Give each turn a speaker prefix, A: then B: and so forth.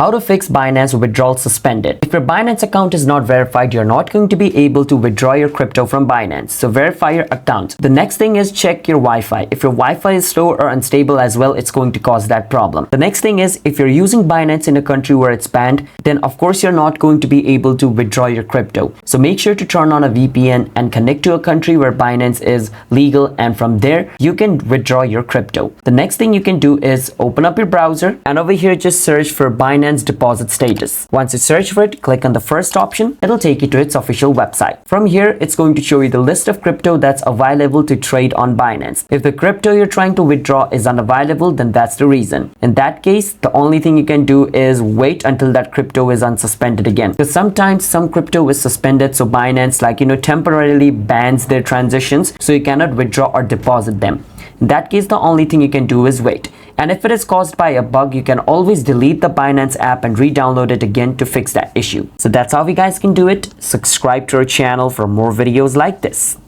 A: How to fix Binance withdrawal suspended. If your Binance account is not verified, you're not going to be able to withdraw your crypto from Binance. So verify your account. The next thing is check your Wi-Fi. If your Wi-Fi is slow or unstable as well, it's going to cause that problem. The next thing is if you're using Binance in a country where it's banned, then of course you're not going to be able to withdraw your crypto. So make sure to turn on a VPN and connect to a country where Binance is legal, and from there you can withdraw your crypto. The next thing you can do is open up your browser and over here just search for Binance deposit status. Once you search for it, click on the first option. It'll take you to its official website. From here, it's going to show you the list of crypto that's available to trade on Binance. If the crypto you're trying to withdraw is unavailable, then that's the reason. In that case, the only thing you can do is wait until that crypto is unsuspended again. Because sometimes some crypto is suspended, so Binance temporarily bans their transitions, so you cannot withdraw or deposit them. In that case, the only thing you can do is wait. And if it is caused by a bug, you can always delete the Binance app and re-download it again to fix that issue. So that's how you guys can do it. Subscribe to our channel for more videos like this.